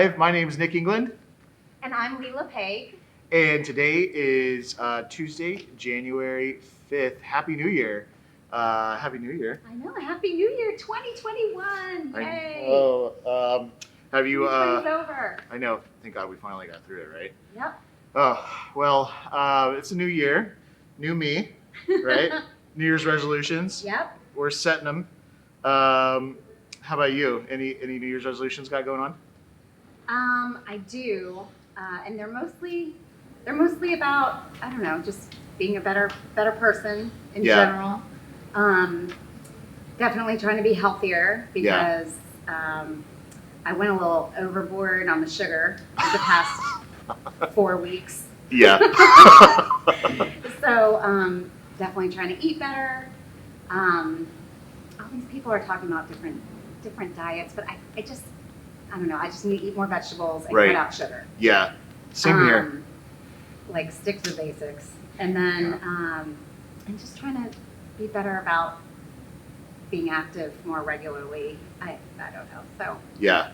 Live. My name is Nick England. And I'm Leela Peg. And today is Tuesday, January 5th. Happy New Year. Happy New Year. I know. Happy New Year 2021. Yay. Have you... 2020's over. I know. Thank God we finally got through it, right? Yep. It's a new year. New me, right? New Year's resolutions. Yep. We're setting them. How about you? Any New Year's resolutions got going on? I do, and they're mostly about, I don't know, just being a better person in general. Definitely trying to be healthier because I went a little overboard on the sugar the past 4 weeks. Yeah. So definitely trying to eat better. All these people are talking about different diets, but I don't know. I just need to eat more vegetables and cut out sugar. Yeah, same here. Like stick to the basics, and then and just trying to be better about being active more regularly. I don't know. So yeah.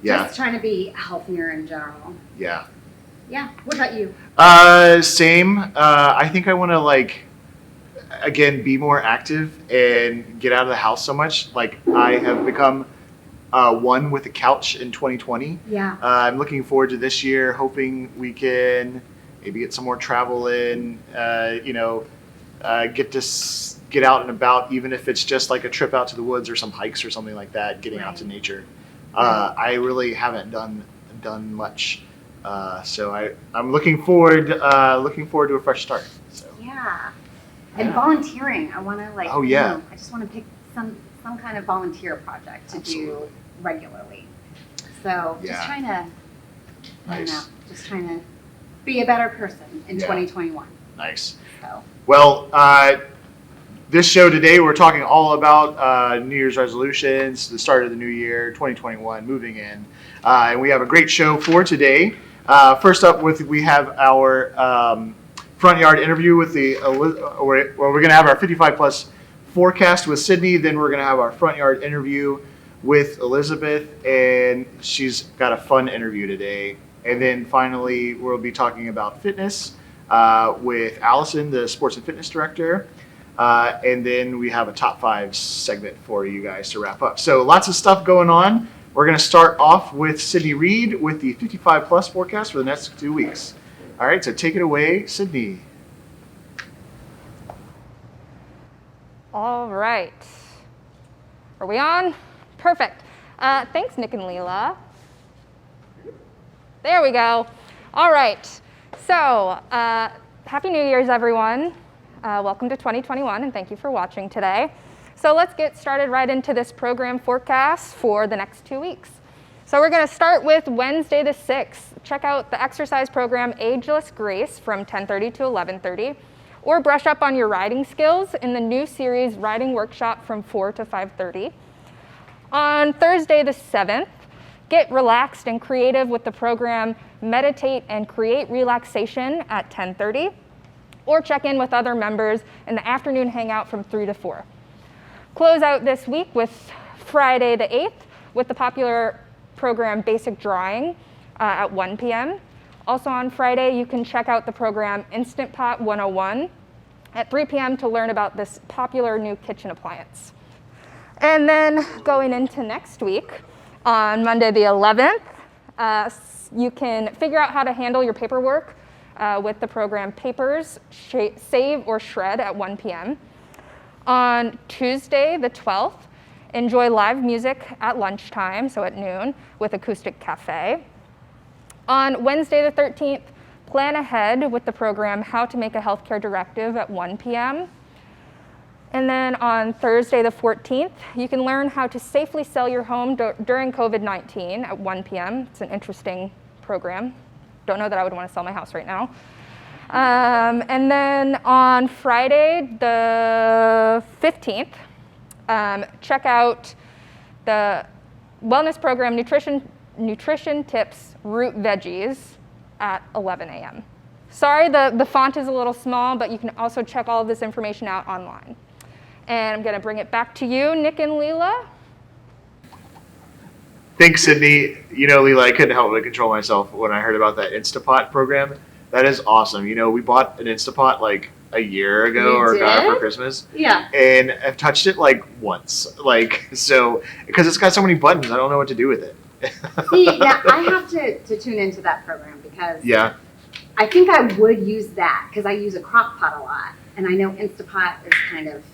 Just trying to be healthier in general. Yeah. Yeah. What about you? Same. I think I want to again, be more active and get out of the house so much. Like I have become one with the couch in 2020. Yeah. I'm looking forward to this year, hoping we can maybe get some more travel in, get out and about, even if it's just like a trip out to the woods or some hikes or something like that, getting out to nature. I really haven't done much. So I'm looking forward to a fresh start. So. Yeah. And volunteering, I want to I just want to pick some kind of volunteer project to do regularly. So just trying to, just trying to be a better person in 2021. Nice. So. Well, this show today, we're talking all about New Year's resolutions, the start of the new year, 2021, moving in. And we have a great show for today. First up, we have our front yard interview with we're going to have our 55 plus forecast with Sydney. Then we're going to have our front yard interview with Elizabeth, and she's got a fun interview today. And then finally, we'll be talking about fitness with Allison, the sports and fitness director. And then we have a top 5 segment for you guys to wrap up. So lots of stuff going on. We're going to start off with Sydney Reed with the 55 plus forecast for the next 2 weeks. All right, so take it away, Sydney. All right. Are we on? Perfect. Thanks, Nick and Leela. There we go. All right. So, Happy New Year's, everyone. Welcome to 2021, and thank you for watching today. So let's get started right into this program forecast for the next 2 weeks. So we're going to start with Wednesday the 6th. Check out the exercise program Ageless Grace from 10:30 to 11:30, or brush up on your riding skills in the new series Riding Workshop from 4 to 5:30. On Thursday the 7th, get relaxed and creative with the program Meditate and Create Relaxation at 10:30, or check in with other members in the afternoon hangout from 3 to 4. Close out this week with Friday the 8th with the popular program Basic Drawing at 1 p.m. Also on Friday, you can check out the program Instant Pot 101 at 3 p.m. to learn about this popular new kitchen appliance. And then going into next week, on Monday the 11th, you can figure out how to handle your paperwork with the program Papers, Save or Shred at 1 p.m. On Tuesday the 12th, enjoy live music at lunchtime, so at noon, with Acoustic Cafe. On Wednesday the 13th, plan ahead with the program How to Make a Healthcare Directive at 1 p.m. And then on Thursday the 14th, you can learn how to safely sell your home during COVID-19 at 1 p.m. It's an interesting program. Don't know that I would want to sell my house right now. And then on Friday the 15th, check out the wellness program Nutrition Tips Root Veggies at 11 a.m. Sorry, the font is a little small, but you can also check all of this information out online. And I'm going to bring it back to you, Nick and Leela. Thanks, Sydney. You know, Leela, I couldn't help but control myself when I heard about that Instapot program. That is awesome. You know, we bought an Instapot like a year ago You or got it did? for Christmas. Yeah. And I've touched it like once. Like, so, because it's got so many buttons, I don't know what to do with it. See, yeah, I have to tune into that program because Yeah, I think I would use that because I use a crock pot a lot. And I know Instapot is kind of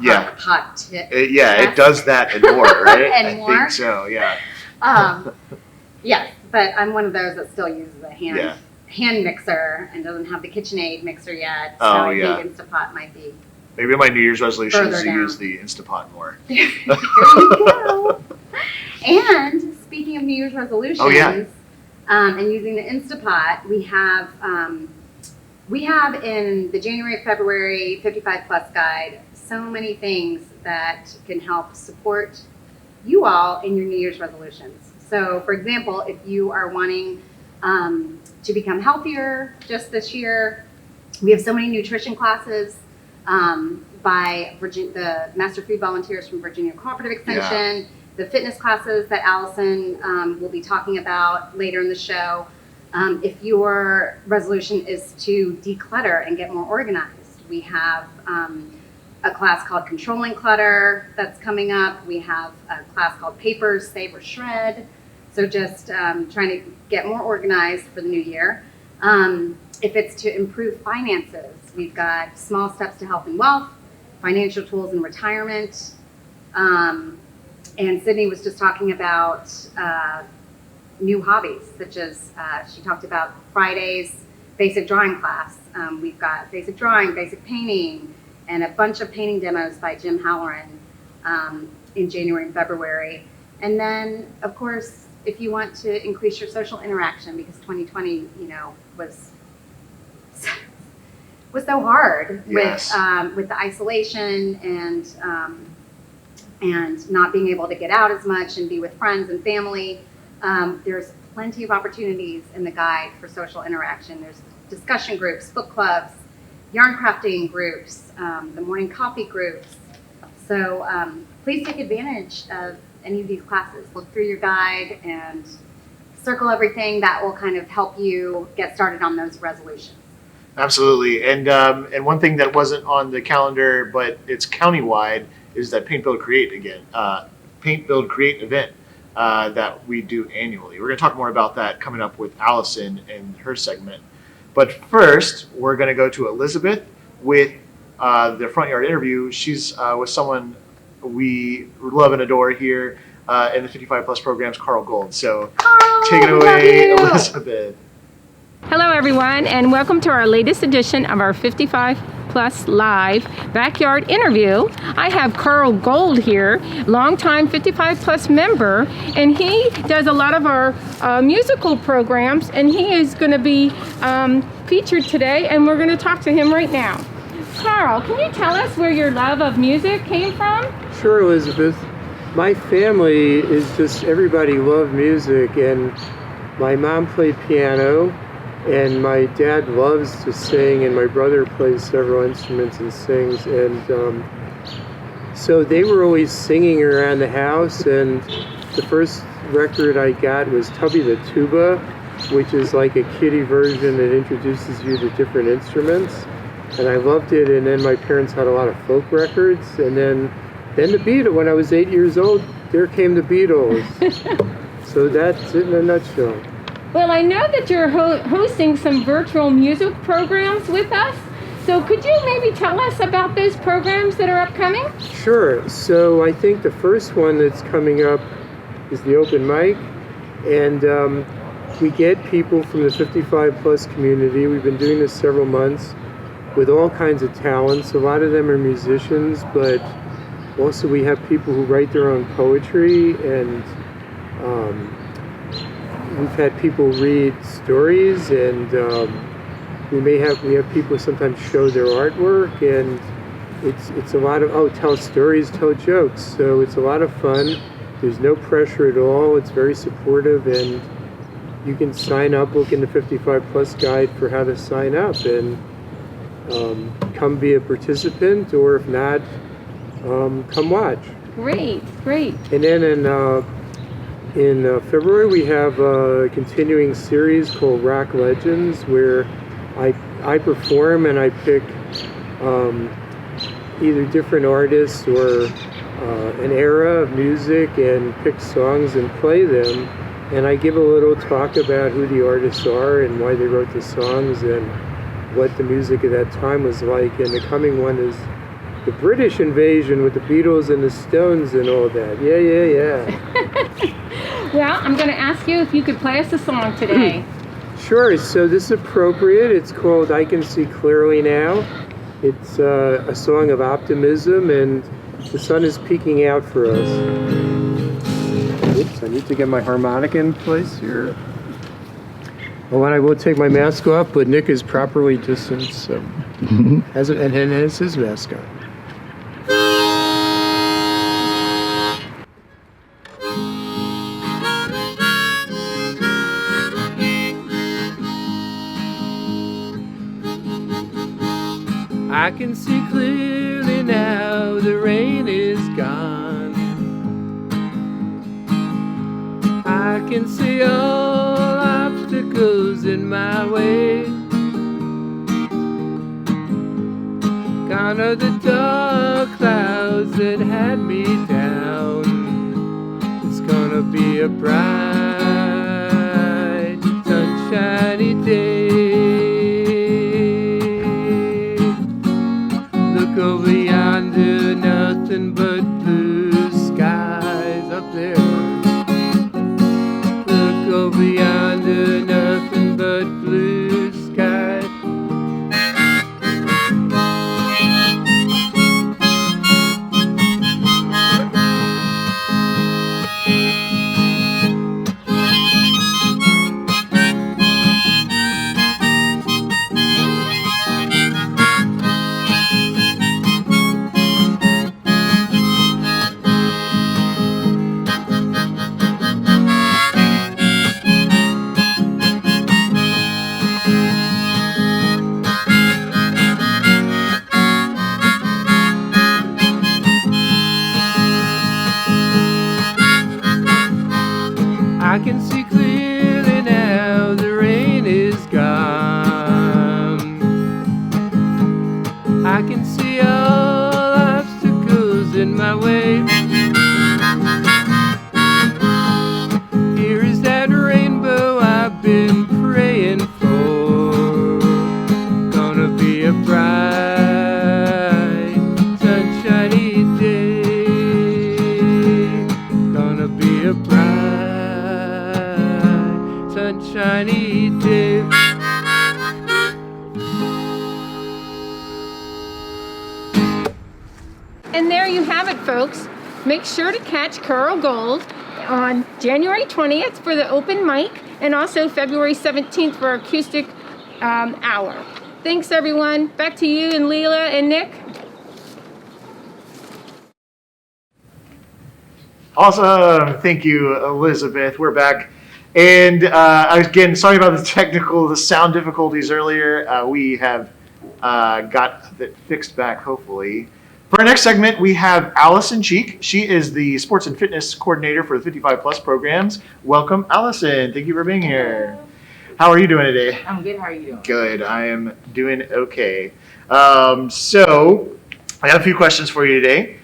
Yeah. crock pot tip. it does that and more, right? And I more? think so, yeah. Yes, but I'm one of those that still uses a Yeah. hand mixer and doesn't have the KitchenAid mixer yet. Oh, so I yeah. think Instapot might be. Maybe my New Year's resolution is Further to down. use the Instapot more. There you go. And speaking of New Year's resolutions, Oh, yeah. And using the Instapot, we have in the January, February 55 Plus guide so many things that can help support you all in your New Year's resolutions. So, for example, if you are wanting to become healthier just this year, we have so many nutrition classes by the Master Food Volunteers from Virginia Cooperative Extension, the fitness classes that Allison will be talking about later in the show. If your resolution is to declutter and get more organized, we have a class called Controlling Clutter that's coming up. We have a class called Papers, Save or Shred. So just trying to get more organized for the new year. If it's to improve finances, we've got Small Steps to Health and Wealth, Financial Tools in Retirement. And Sydney was just talking about new hobbies, such as she talked about Friday's basic drawing class. We've got basic drawing, basic painting, and a bunch of painting demos by Jim Halloran in January and February. And then, of course, if you want to increase your social interaction, because 2020, you know, was so hard Yes. with the isolation and not being able to get out as much and be with friends and family. There's plenty of opportunities in the guide for social interaction. There's discussion groups, book clubs, yarn crafting groups, the morning coffee groups. So please take advantage of any of these classes. Look through your guide and circle everything that will kind of help you get started on those resolutions. Absolutely. And one thing that wasn't on the calendar, but it's countywide, is that Paint Build Create event that we do annually. We're going to talk more about that coming up with Allison in her segment. But first, we're going to go to Elizabeth with the Front Yard interview. She's with someone we love and adore here in the 55 Plus programs, Carl Gold. So take it away, Elizabeth. Hello everyone, and welcome to our latest edition of our 55 Plus Live Backyard Interview. I have Carl Gold here, longtime 55 Plus member, and he does a lot of our musical programs, and he is going to be featured today, and we're going to talk to him right now. Carl, can you tell us where your love of music came from? Sure, Elizabeth. My family is just, everybody loved music, and my mom played piano, and my dad loves to sing, and my brother plays several instruments and sings, and so they were always singing around the house. And the first record I got was Tubby the Tuba, which is like a kiddie version that introduces you to different instruments, and I loved it. And then my parents had a lot of folk records, and then the Beatles. When I was 8 years old, there came the Beatles. So that's it in a nutshell. Well, I know that you're hosting some virtual music programs with us. So could you maybe tell us about those programs that are upcoming? Sure. So I think the first one that's coming up is the open mic. And we get people from the 55 plus community. We've been doing this several months with all kinds of talents. A lot of them are musicians, but also we have people who write their own poetry, and we've had people read stories, and we have people sometimes show their artwork, and it's a lot of tell stories, tell jokes. So it's a lot of fun. There's no pressure at all. It's very supportive, and you can sign up. Look in the 55 Plus guide for how to sign up, and come be a participant, or if not, come watch. Great. And then in In February, we have a continuing series called Rock Legends, where I perform and I pick either different artists or an era of music and pick songs and play them. And I give a little talk about who the artists are and why they wrote the songs and what the music of that time was like. And the coming one is the British invasion with the Beatles and the Stones and all that. Yeah. Well, I'm going to ask you if you could play us a song today. Sure, so this is appropriate. It's called I Can See Clearly Now. It's a song of optimism, and the sun is peeking out for us. Oops, I need to get my harmonica in place here. Oh, and I will take my mask off, but Nick is properly distanced, so has his mask on. I can see clearly now, the rain is gone. I can see all obstacles in my way. Gone are the dark clouds that had me down. It's gonna be a bright, sunshiny day. Look over yonder, nothing but blue skies up there. Look over yonder, nothing but blue skies. I can see clearly now, the rain is gone. I can see all obstacles in my way. Here is that rainbow I've been praying for. Gonna be a bright, sunshiny day. Gonna be a bright, sunshiny day. And there you have it, folks. Make sure to catch Carl Gold on January 20th for the open mic and also February 17th for acoustic hour. Thanks, everyone. Back to you and Leela and Nick. Awesome. Thank you, Elizabeth. We're back. And again, sorry about the sound difficulties earlier. We have got that fixed back, hopefully. For our next segment, we have Allison Cheek. She is the sports and fitness coordinator for the 55 Plus programs. Welcome, Allison. Thank you for being here. How are you doing today? I'm good. How are you doing? Good. I am doing okay. So I got a few questions for you today.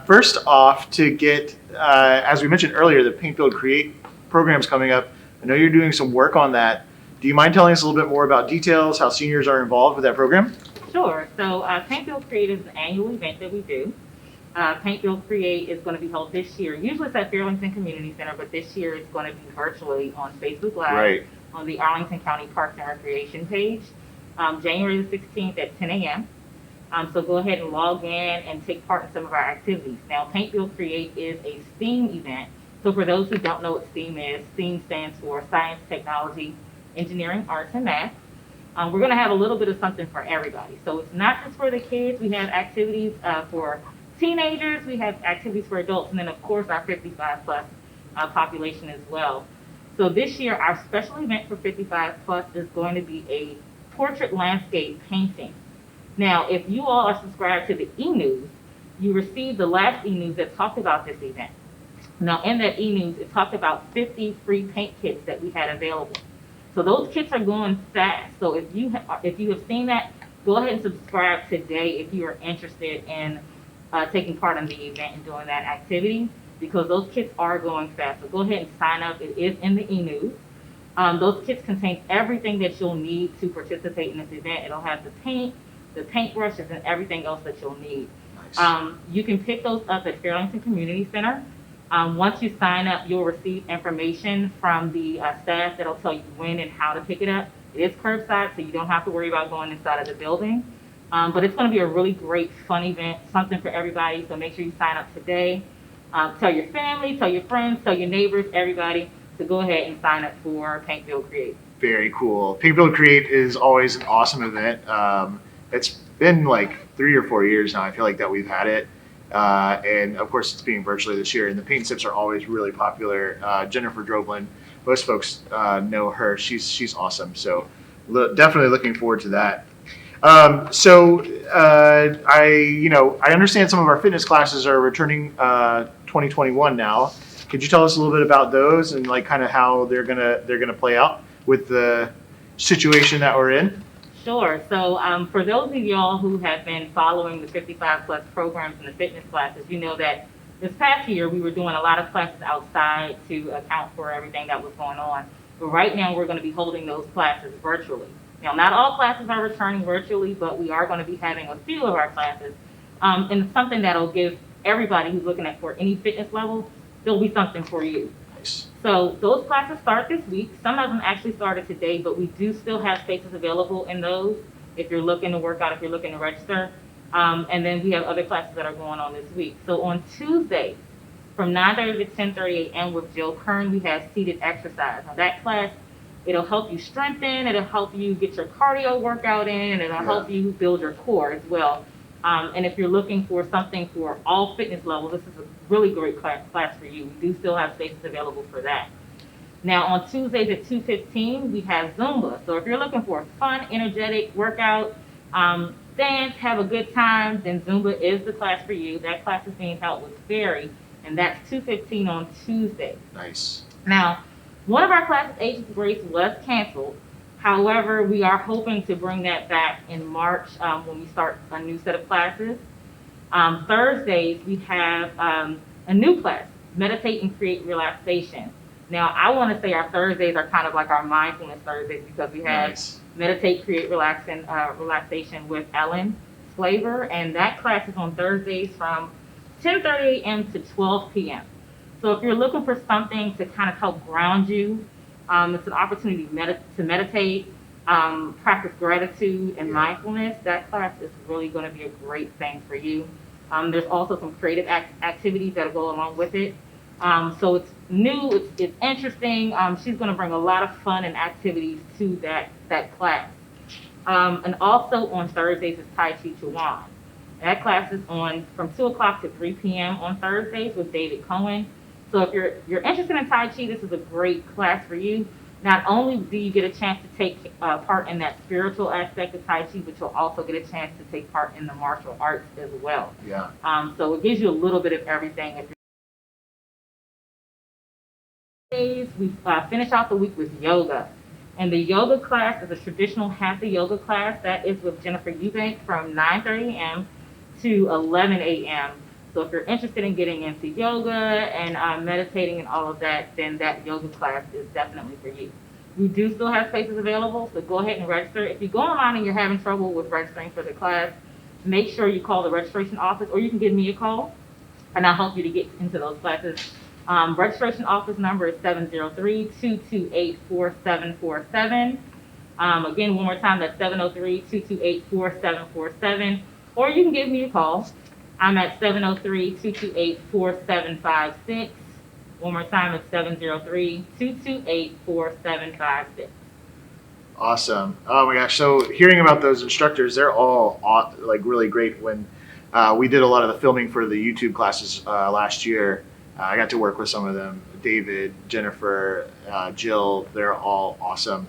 First off, to get, as we mentioned earlier, the Paint Build Create program's coming up. I know you're doing some work on that. Do you mind telling us a little bit more about details, how seniors are involved with that program? Sure. So Paint Build Create is an annual event that we do. Paint Build Create is going to be held this year. Usually it's at Fairlington Community Center, but this year it's going to be virtually on Facebook Live, Right. on the Arlington County Parks and Recreation page, January the 16th at 10 a.m. So go ahead and log in and take part in some of our activities. Now, Paint Build Create is a STEAM event. So for those who don't know what STEAM is, STEAM stands for Science, Technology, Engineering, Arts, and Math. We're going to have a little bit of something for everybody. So it's not just for the kids. We have activities for teenagers. We have activities for adults. And then, of course, our 55 plus population as well. So this year, our special event for 55 plus is going to be a portrait landscape painting. Now, if you all are subscribed to the e-news, you received the last e-news that talked about this event. Now, in that e-news, it talked about 50 free paint kits that we had available. So those kits are going fast. So if you have seen that, go ahead and subscribe today if you are interested in taking part in the event and doing that activity, because those kits are going fast. So go ahead and sign up. It is in the e-news. Those kits contain everything that you'll need to participate in this event. It'll have the paint, the paintbrushes, and everything else that you'll need. Nice. You can pick those up at Fairlawn Community Center. Once you sign up, you'll receive information from the staff that'll tell you when and how to pick it up. It is curbside, so you don't have to worry about going inside of the building. But it's going to be a really great, fun event, something for everybody. So make sure you sign up today. Tell your family, tell your friends, tell your neighbors, everybody to go ahead and sign up for Paint Build Create. Very cool. Paint Build Create is always an awesome event. It's been like 3 or 4 years now, I feel like, that we've had it. And of course, it's being virtually this year. And the paint sips are always really popular. Jennifer Droblin, most folks know her. She's awesome. So definitely looking forward to that. I understand some of our fitness classes are returning 2021 now. Could you tell us a little bit about those and like kind of how they're gonna play out with the situation that we're in? Sure. So for those of y'all who have been following the 55 plus programs and the fitness classes, you know that this past year we were doing a lot of classes outside to account for everything that was going on. But right now we're going to be holding those classes virtually. Now, not all classes are returning virtually, but we are going to be having a few of our classes. And something that'll give everybody who's looking at for any fitness level, there'll be something for you. Nice. So those classes start this week. Some of them actually started today, but we do still have spaces available in those if you're looking to work out, if you're looking to register. And then we have other classes that are going on this week. So on Tuesday, from 9:30 to 10:30 a.m. with Jill Kern, we have seated exercise. Now that class, it'll help you strengthen, it'll help you get your cardio workout in, and it'll help you build your core as well. And if you're looking for something for all fitness levels, this is a really great class for you. We do still have spaces available for that. Now on Tuesdays at 2:15, we have Zumba. So if you're looking for a fun, energetic workout, dance, have a good time, then Zumba is the class for you. That class is being held with Barry, and that's 2:15 on Tuesday. Nice. Now, one of our classes, Agents of Grace, was canceled. However, we are hoping to bring that back in March when we start a new set of classes. Thursdays, we have a new class, Meditate and Create Relaxation. Now, I want to say our Thursdays are kind of like our mindfulness Thursdays because we have Meditate, Create Relaxation with Ellen Flavor, and that class is on Thursdays from 10:30 a.m. to 12 p.m. So if you're looking for something to kind of help ground you, it's an opportunity to meditate, practice gratitude and mindfulness. That class is really going to be a great thing for you. There's also some creative activities that go along with it. So it's new, it's interesting. She's going to bring a lot of fun and activities to that class. And also on Thursdays is Tai Chi Chuan. That class is on from 2 o'clock to 3 p.m. on Thursdays with David Cohen. So if you're interested in Tai Chi, this is a great class for you. Not only do you get a chance to take part in that spiritual aspect of Tai Chi, but you'll also get a chance to take part in the martial arts as well. Yeah. So it gives you a little bit of everything. We finish off the week with yoga. And the yoga class is a traditional hatha yoga class. That is with Jennifer Eubank from 9:30 a.m. to 11 a.m. So if you're interested in getting into yoga and meditating and all of that, then that yoga class is definitely for you. We do still have spaces available, so go ahead and register. If you go online and you're having trouble with registering for the class, make sure you call the registration office, or you can give me a call, and I'll help you to get into those classes. Registration office number is 703-228-4747. Again, one more time, that's 703-228-4747. Or you can give me a call. I'm at 703-228-4756. One more time, it's 703-228-4756. Awesome. Oh my gosh. So hearing about those instructors, they're all like really great. When we did a lot of the filming for the YouTube classes last year, I got to work with some of them. David, Jennifer, Jill, they're all awesome.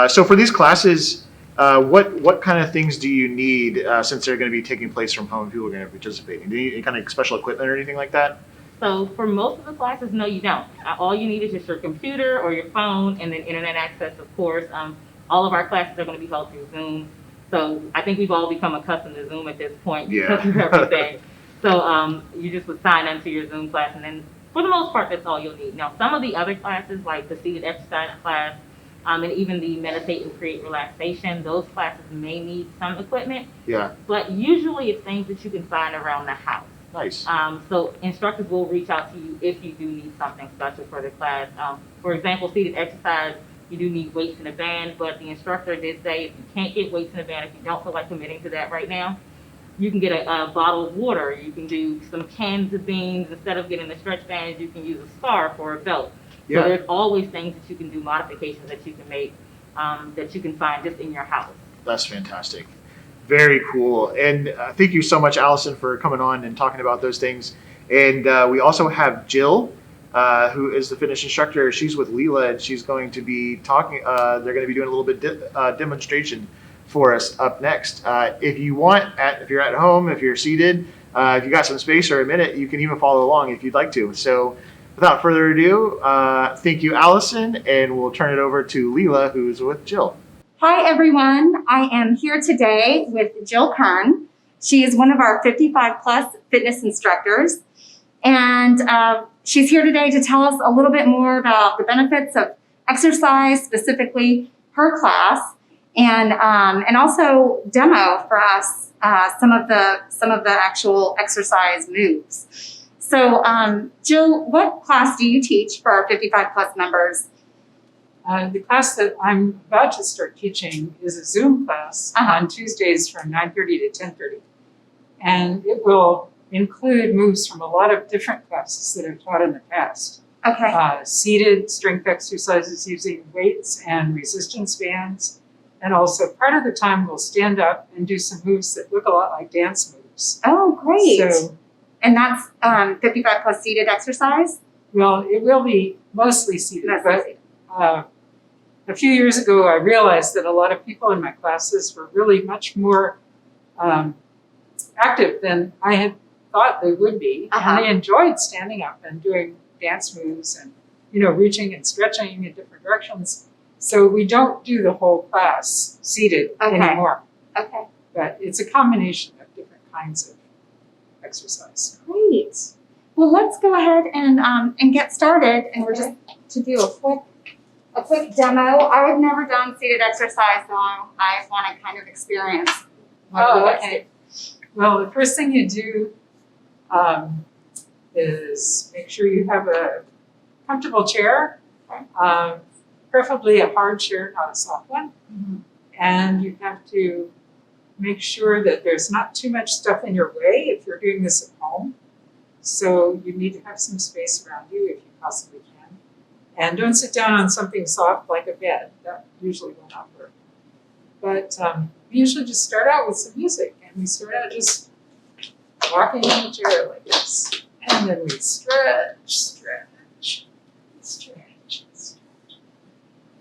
So for these classes, what kind of things do you need since they're going to be taking place from home? People are going to be participating. Do you need any kind of special equipment or anything like that? So for most of the classes, no, you don't. All you need is just your computer or your phone, and then internet access, of course. All of our classes are going to be held through Zoom. So I think we've all become accustomed to Zoom at this point because of everything. So you just would sign into your Zoom class, and then for the most part, that's all you'll need. Now, some of the other classes, like the seated exercise class, and even the meditate and create relaxation, those classes may need some equipment. Yeah. But usually it's things that you can find around the house. Nice. So instructors will reach out to you if you do need something special for the class. For example, seated exercise, you do need weights and a band, but the instructor did say if you can't get weights and a band, if you don't feel like committing to that right now, you can get a bottle of water. You can do some cans of beans. Instead of getting the stretch bands, you can use a scarf or a belt. Yeah. So there's always things that you can do, modifications that you can make, that you can find just in your house. That's fantastic. Very cool. And thank you so much, Allison, for coming on and talking about those things. And we also have Jill, who is the fitness instructor. She's with Leela, and she's going to be talking. They're going to be doing a little bit demonstration for us up next. If you want, if you're at home, if you're seated, if you got some space or a minute, you can even follow along if you'd like to. So without further ado, thank you, Allison, and we'll turn it over to Leela, who's with Jill. Hi, everyone. I am here today with Jill Kern. She is one of our 55 plus fitness instructors. And she's here today to tell us a little bit more about the benefits of exercise, specifically her class, and also demo for us some of the actual exercise moves. So, Jill, what class do you teach for our 55 plus members? The class that I'm about to start teaching is a Zoom class on Tuesdays from 9:30 to 10:30. And it will include moves from a lot of different classes that I've taught in the past. Okay. Seated strength exercises using weights and resistance bands. And also part of the time we'll stand up and do some moves that look a lot like dance moves. Oh, great. So, And that's 55 plus seated exercise? well, it will be mostly seated, That's but seated. a few years ago, I realized that a lot of people in my classes were really much more active than I had thought they would be. And they enjoyed standing up and doing dance moves and, reaching and stretching in different directions. So we don't do the whole class seated anymore. Okay. But it's a combination of different kinds of exercise. Great. Well, let's go ahead and get started. And we're just to do a quick demo. I've never done seated exercise, so I want to kind of experience what it looks like. Well, the first thing you do is make sure you have a comfortable chair, preferably a hard chair, not a soft one. Mm-hmm. And you have to make sure that there's not too much stuff in your way if you're doing this at home. So you need to have some space around you if you possibly can. And don't sit down on something soft like a bed. That usually will not work. But we usually just start out with some music. And we start out just walking in the chair like this. And then we stretch.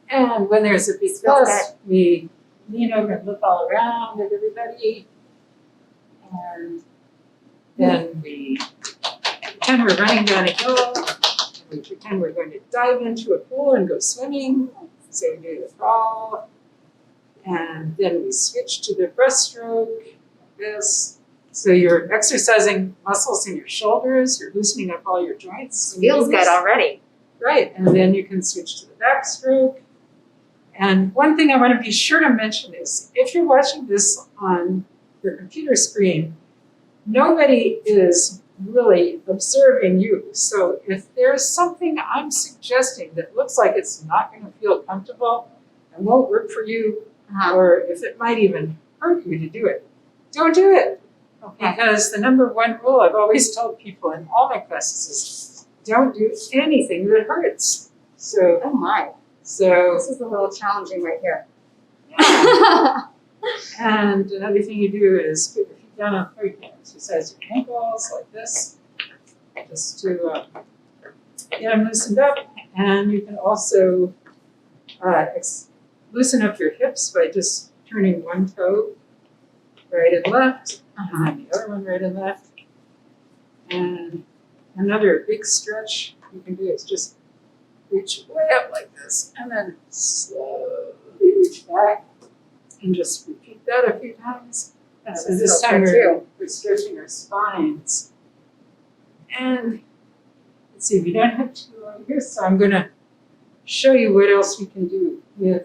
And when there's a big buzz, we lean over and look all around at everybody. And then we pretend we're running down a hill. And we pretend we're going to dive into a pool and go swimming. So we do the crawl. And then we switch to the breaststroke like this. So you're exercising muscles in your shoulders. You're loosening up all your joints. Feels good already. Right. And then you can switch to the backstroke. And one thing I want to be sure to mention is if you're watching this on your computer screen, nobody is really observing you. So if there's something I'm suggesting that looks like it's not going to feel comfortable and won't work for you, or if it might even hurt you to do it, don't do it. Okay. Because the number one rule I've always told people in all my classes is don't do anything that hurts. So, Oh my. so This is a little challenging right here. and another thing you do is put your feet down on three hands. Exercise your ankles like this, just to get them loosened up. And you can also loosen up your hips by just turning one toe right and left, and then the other one right and left. And Another big stretch you can do is just reach way up like this and then slowly reach back and just repeat that a few times. So this time we're stretching our spines. And let's see, we don't have too long here, so I'm going to show you what else we can do with,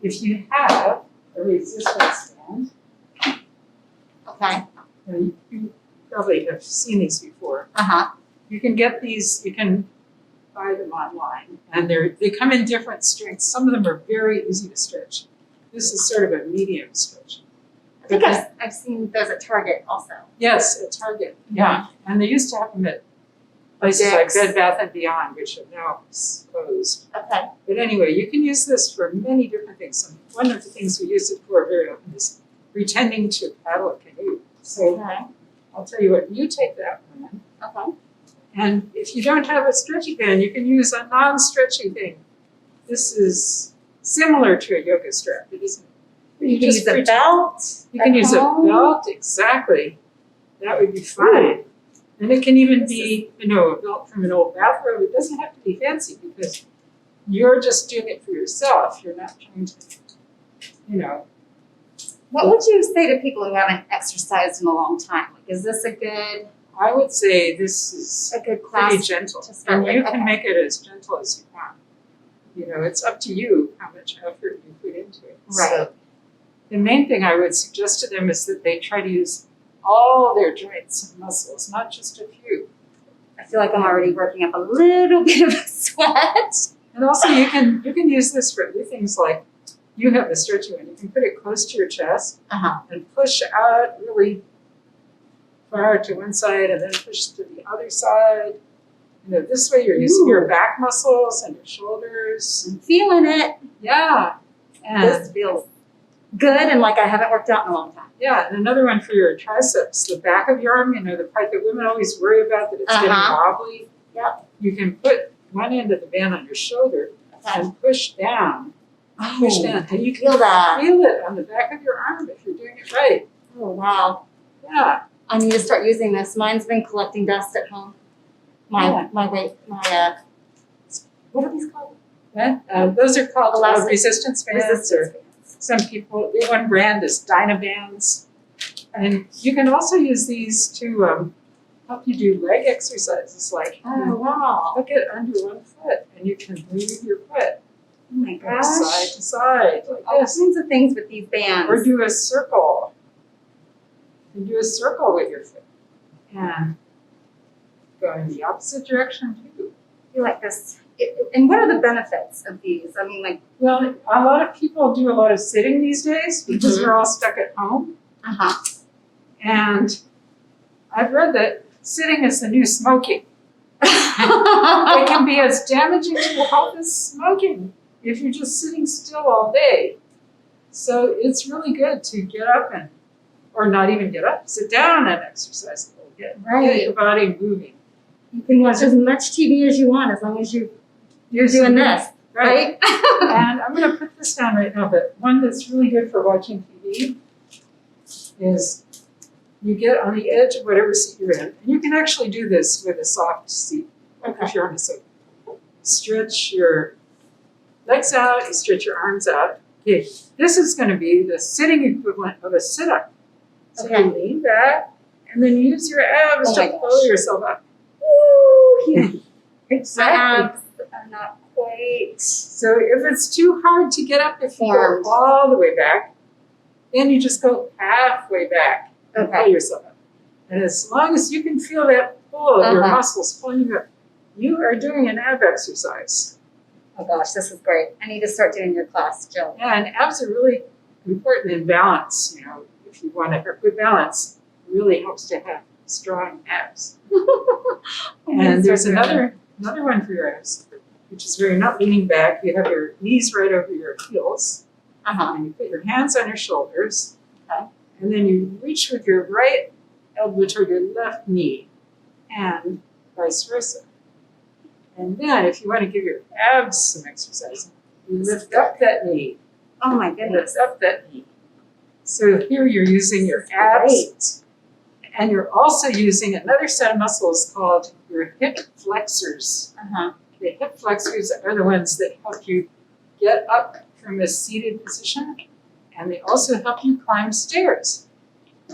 if you have a resistance band. Okay. And you probably have seen these before. Uh-huh. You can get these, you can buy them online, and they come in different strengths. Some of them are very easy to stretch. This is sort of a medium stretch. I think I've seen those at Target also. Yes, at Target, yeah. And they used to have them at places like Bed Bath & Beyond, which are now closed. Okay. But anyway, you can use this for many different things. And one of the things we use it for very often is pretending to paddle a canoe. So I'll tell you what, you take that one. Okay. And if you don't have a stretchy band, you can use a non-stretchy thing. This is similar to a yoga strap. It isn't. You can use a belt. You can use a belt, exactly. That would be fine. And it can even be, a belt from an old bathrobe. It doesn't have to be fancy because you're just doing it for yourself. You're not trying to, What would you say to people who haven't exercised in a long time? Like, is this a good I would say this is class pretty gentle. to start And with? you can Okay. make it as gentle as you want. It's up to you how much effort you put into it. Right. So the main thing I would suggest to them is that they try to use all their joints and muscles, not just a few. I feel like I'm already working up a little bit of a sweat. And also you can use this for other things like you have the stretchy one. You can put it close to your chest Uh-huh. and push out really far to one side and then push to the other side. This way you're using your back muscles and your shoulders. I'm feeling it. Yeah. And This feels good and like I haven't worked out in a long time. yeah, and another one for your triceps, the back of your arm, the part that women always worry about that it's getting wobbly. Yep. You can put one end of the band on your shoulder Okay. and push down. Push down. And you can Feel that. feel it on the back of your arm if you're doing it right. Oh, wow. Yeah. I need to start using this. Mine's been collecting dust at home. Yeah. My weight, what are these called? Those are called Elastic resistance bands. Resistance Or bands. some people, one brand is Dynabands. And you can also use these to help you do leg exercises like Oh, wow. hook it under one foot and you can move your foot Oh my from side gosh. to side like All this. kinds of things with these bands. Or do a circle. You can do a circle with your foot. And go in the opposite direction too. I feel like this. And what are the benefits of these? I mean, like, Well, a lot of people do a lot of sitting these days because we're all stuck at home. uh-huh. And I've read that sitting is the new smoking. It it can be as damaging to your health as smoking if you're just sitting still all day. So it's really good to get up or not even get up, sit down and exercise a little bit. Right. Get your body moving. You can watch as much TV as you want as long as you're doing this, right? And I'm going to put this down right now, but one that's really good for watching TV is you get on the edge of whatever seat you're in. And you can actually do this with a soft seat, if you're on a sofa. Stretch your legs out, you stretch your arms out. Okay, this is going to be the sitting equivalent of a sit-up. So Okay. you lean back and then use your abs Oh my to gosh. pull yourself up. My Exactly. abs are not quite. So if it's too hard to get up, if you Formed. go all the way back, then you just go halfway back and pull Okay. yourself up. And as long as you can feel that pull of your Uh-huh. muscles pulling you up, you are doing an ab exercise. Oh gosh, this is great. I need to start doing your class, Jill. Yeah, and abs are really important in balance. If you want to have good balance, it really helps to have strong abs. And there's another one for your abs, which is where you're not leaning back. You have your knees right over your heels. Uh-huh. And you put your hands on your shoulders. Okay. And then you reach with your right elbow toward your left knee and vice versa. And then if you want to give your abs some exercise, you lift up that knee. Oh my And goodness. lift up that knee. So here you're using your abs And you're also using another set of muscles called your hip flexors. The hip flexors are the ones that help you get up from a seated position, and they also help you climb stairs.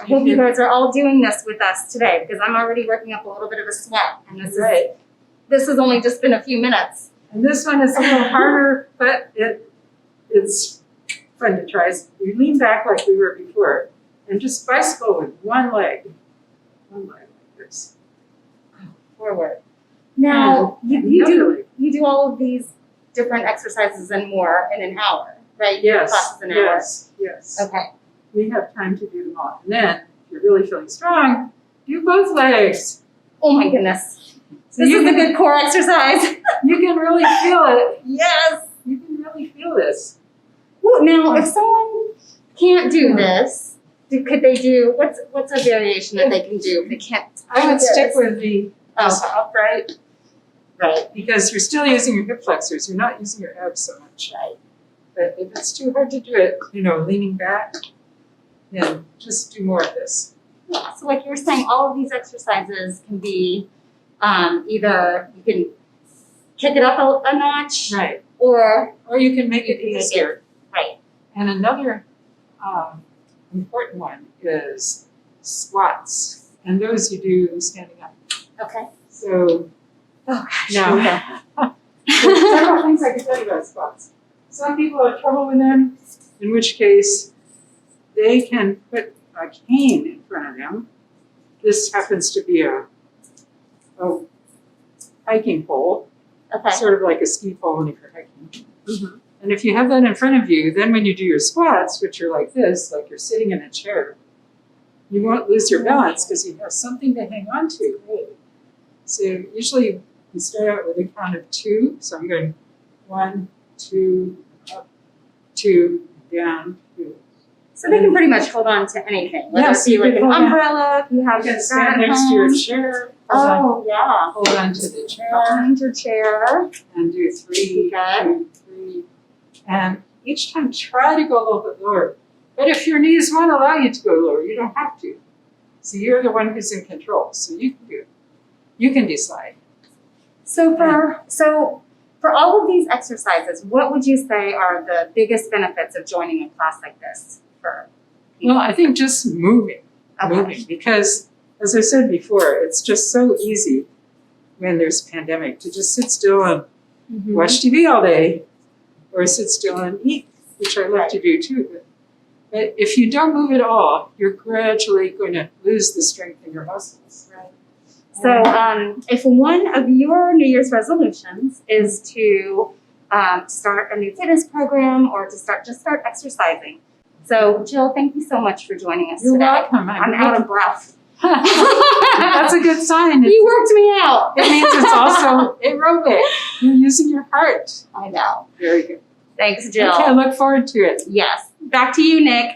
I hope you guys are all doing this with us today because I'm already working up a little bit of a sweat, and this has only just been a few minutes. And this one is a little harder, but it's fun to try. You lean back like we were before, and just bicycle with one leg like this, forward. Now And you do all of these different exercises and more in an hour, right? Yes, Classes in an yes. hour. Okay. We have time to do them all. And then, if you're really feeling strong, do both legs. Oh my goodness. So This you is a can, good core exercise. you can really feel it. Yes. You can really feel this. Well, now, if someone can't do this, could they do what's a variation that they can do if they can't? I would do stick this? with the upright, Right. because you're still using your hip flexors. You're not using your abs so much. Right. But if it's too hard to do it, leaning back, then just do more of this. Yeah. So, like you were saying, all of these exercises can be either you can kick it up a notch, Right. or Or you can make You it can make it- easier. right. And another important one is squats. And those you do standing up. Okay. So Oh gosh. now, there's several things I can tell you about squats. Some people have trouble with them, in which case they can put a cane in front of them. This happens to be a hiking pole, Okay. sort of like a ski pole only for hiking. Mhm. And if you have that in front of you, then when you do your squats, which are like this, like you're sitting in a chair, you won't lose your balance because you have something to hang on to. So usually you start out with a count of 2. So I'm going 1, 2, up, 2, down, 2. So they can pretty much hold on to anything, whether Yes, it be you like can an hold on. umbrella, if you have You your can stand next to your chair, Oh yeah. hold on to the chair, Behind your chair. and do 3, Okay. 2, 3. And each time try to go a little bit lower. But if your knees won't allow you to go lower, you don't have to. So you're the one who's in control, so you can do it. You can decide. So for all of these exercises, what would you say are the biggest benefits of joining a class like this for people? Well, I think just moving, Okay. because as I said before, it's just so easy when there's a pandemic to just sit still and Mhm. watch TV all day, or sit still and eat, which I love to do too. But if you don't move at all, you're gradually going to lose the strength in your muscles. Right. So if one of your New Year's resolutions is to start a new fitness program or to start exercising. So Jill, thank you so much for joining us You're today. welcome. I'm out of breath. That's a good sign. You worked me out. It means it's also aerobic. You're using your heart. I know. Very good. Thanks, Jill. Okay, I look forward to it. Yes. Back to you, Nick.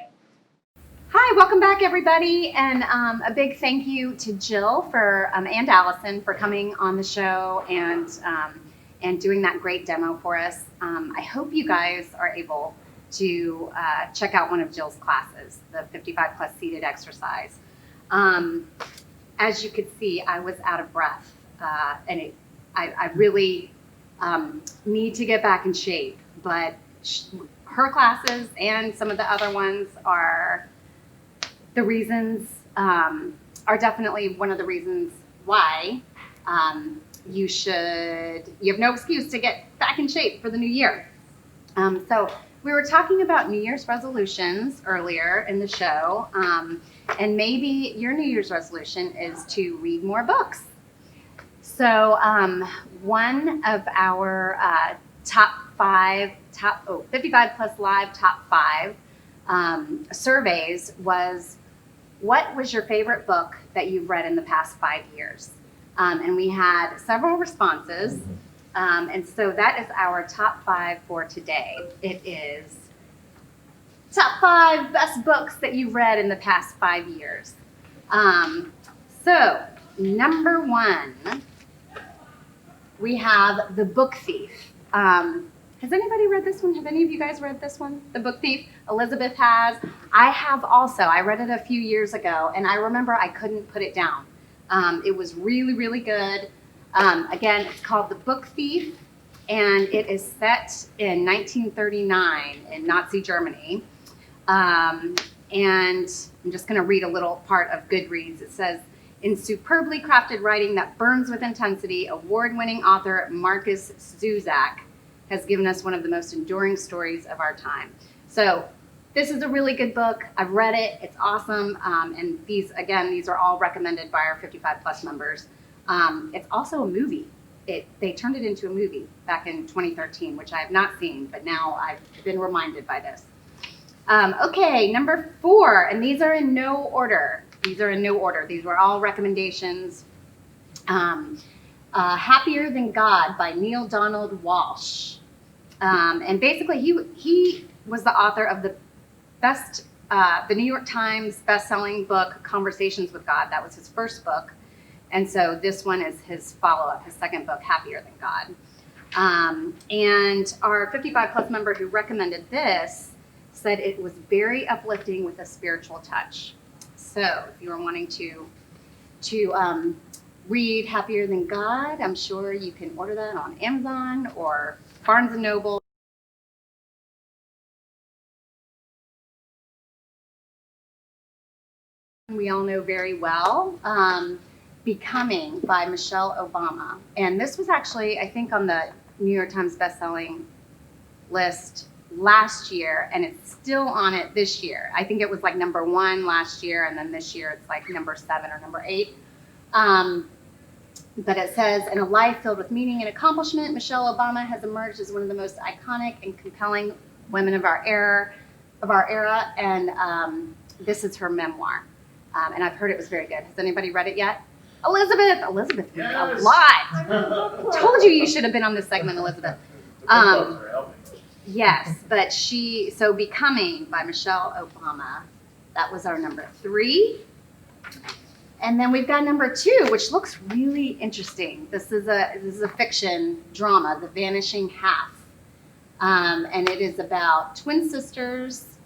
Hi, welcome back, everybody, and a big thank you to Jill for and Allison for coming on the show and doing that great demo for us. I hope you guys are able to check out one of Jill's classes, the 55 plus seated exercise. As you could see, I was out of breath, and I really need to get back in shape, but her classes and some of the other ones are the reasons, are definitely one of the reasons why you have no excuse to get back in shape for the new year. So we were talking about New Year's resolutions earlier in the show, and maybe your New Year's resolution is to read more books. So one of our 55 plus live top 5 surveys was, what was your favorite book that you've read in the past 5 years? And we had several responses. And so that is our top 5 for today. It is top 5 best books that you've read in the past 5 years. So number 1, we have The Book Thief. Has anybody read this one? Have any of you guys read this one? The Book Thief? Elizabeth has. I have also. I read it a few years ago, and I remember I couldn't put it down. It was really, really good. Again, it's called The Book Thief, and it is set in 1939 in Nazi Germany. And I'm just going to read a little part of Goodreads. It says, in superbly crafted writing that burns with intensity, award-winning author Marcus Zuzak has given us one of the most enduring stories of our time. So this is a really good book. I've read it. It's awesome. And these are all recommended by our 55 plus members. It's also a movie. They turned it into a movie back in 2013, which I have not seen, but now I've been reminded by this. Okay, number 4, and these are in no order. These were all recommendations. Happier Than God by Neil Donald Walsh. And basically he was the author of the New York Times best-selling book, Conversations with God. That was his first book. And so this one is his follow-up, his second book, Happier Than God. And our 55 plus member who recommended this said it was very uplifting with a spiritual touch. So if you are wanting to read Happier Than God, I'm sure you can order that on Amazon or Barnes & Noble. We all know very well, Becoming by Michelle Obama. And this was actually, I think, on the New York Times bestselling list last year, and it's still on it this year. I think it was like number 1 last year, and then this year it's like number 7 or number 8. But it says, in a life filled with meaning and accomplishment, Michelle Obama has emerged as one of the most iconic and compelling women of our era. And this is her memoir. And I've heard it was very good. Has anybody read it yet? Elizabeth read a lot. Told you should have been on this segment, Elizabeth. Yes, but so Becoming by Michelle Obama, that was our number 3. And then we've got number 2, which looks really interesting. This is a fiction drama, The Vanishing Half. And it is about twin sisters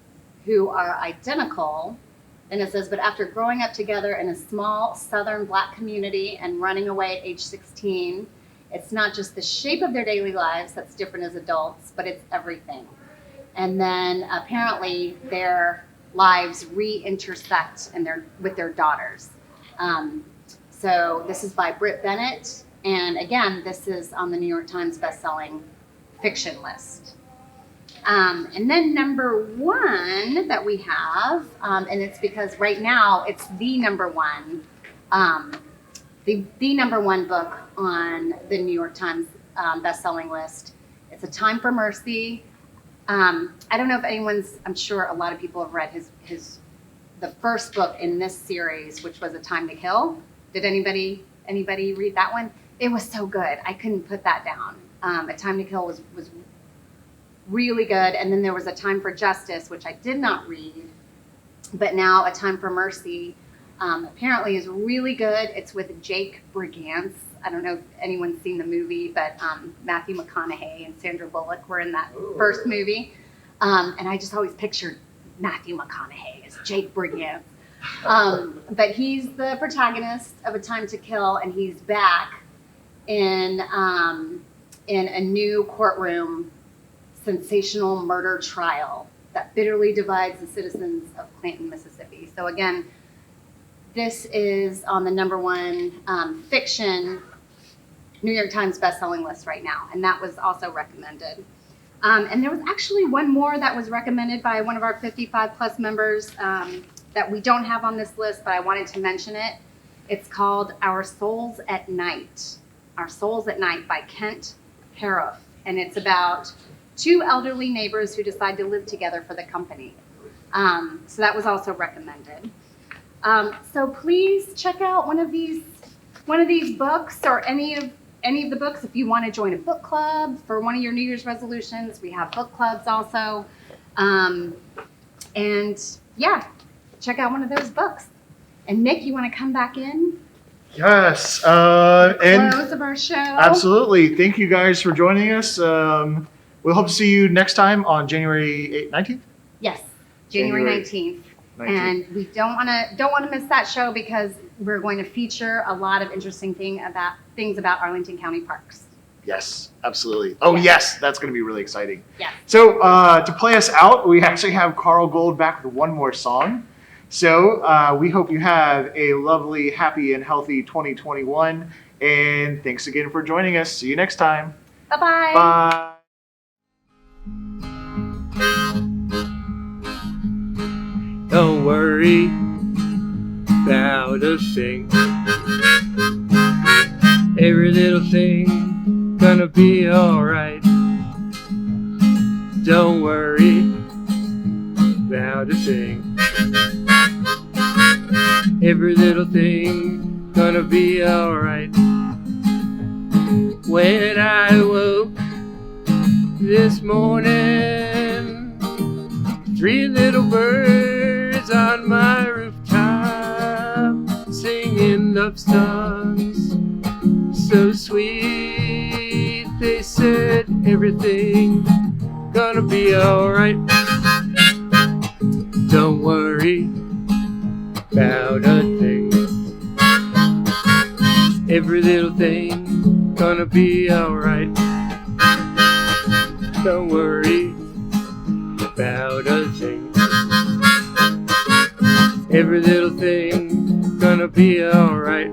who are identical. And it says, but after growing up together in a small southern Black community and running away at age 16, it's not just the shape of their daily lives that's different as adults, but it's everything. And then apparently their lives re-intersect with their daughters. So this is by Britt Bennett. And again, this is on the New York Times bestselling fiction list. And then number 1 that we have, and it's because right now it's the number 1, the number 1 book on the New York Times bestselling list. It's A Time for Mercy. I don't know if I'm sure a lot of people have read the first book in this series, which was A Time to Kill. Did anybody read that one? It was so good. I couldn't put that down. A Time to Kill was really good. And then there was A Time for Justice, which I did not read, but now A Time for Mercy apparently is really good. It's with Jake Brigance. I don't know if anyone's seen the movie, but Matthew McConaughey and Sandra Bullock were in that first movie. And I just always pictured Matthew McConaughey as Jake Brigance. But he's the protagonist of A Time to Kill, and he's back in a new courtroom sensational murder trial that bitterly divides the citizens of Clanton, Mississippi. So again, this is on the number 1 fiction New York Times bestselling list right now, and that was also recommended. And there was actually one more that was recommended by one of our 55 plus members that we don't have on this list, but I wanted to mention it. It's called Our Souls at Night. Our Souls at Night by Kent Haroff, and it's about 2 elderly neighbors who decide to live together for the company. So that was also recommended. So please check out one of these books or any of the books. If you want to join a book club for one of your New Year's resolutions, we have book clubs also. And yeah, check out one of those books. And Nick, you want to come back in? Yes. And close of our show. Absolutely. Thank you guys for joining us. we'll hope to see you next time on January 19th. Yes, January 19th. And we don't want to miss that show because we're going to feature a lot of interesting things about Arlington County parks. Yes, absolutely. Oh, yes, that's going to be really exciting. Yeah. So to play us out, we actually have Carl Gold back with one more song. So we hope you have a lovely, happy, and healthy 2021. And thanks again for joining us. See you next time. Bye-bye. Bye. Don't worry about a thing. Every little thing gonna be alright. Don't worry about a thing. Every little thing gonna be alright. When I woke this morning, 3 little birds on my rooftop singing love songs so sweet. They said everything gonna be alright. Don't worry about a thing. Every little thing gonna be alright. Don't worry about a thing. Every little thing gonna be alright.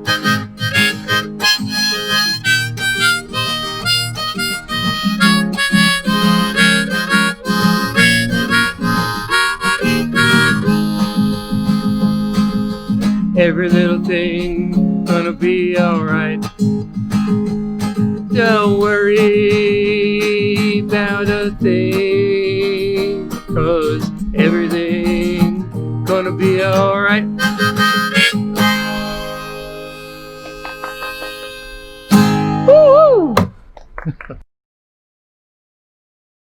Every little thing gonna be alright. Don't worry about a thing, 'cause everything gonna be alright.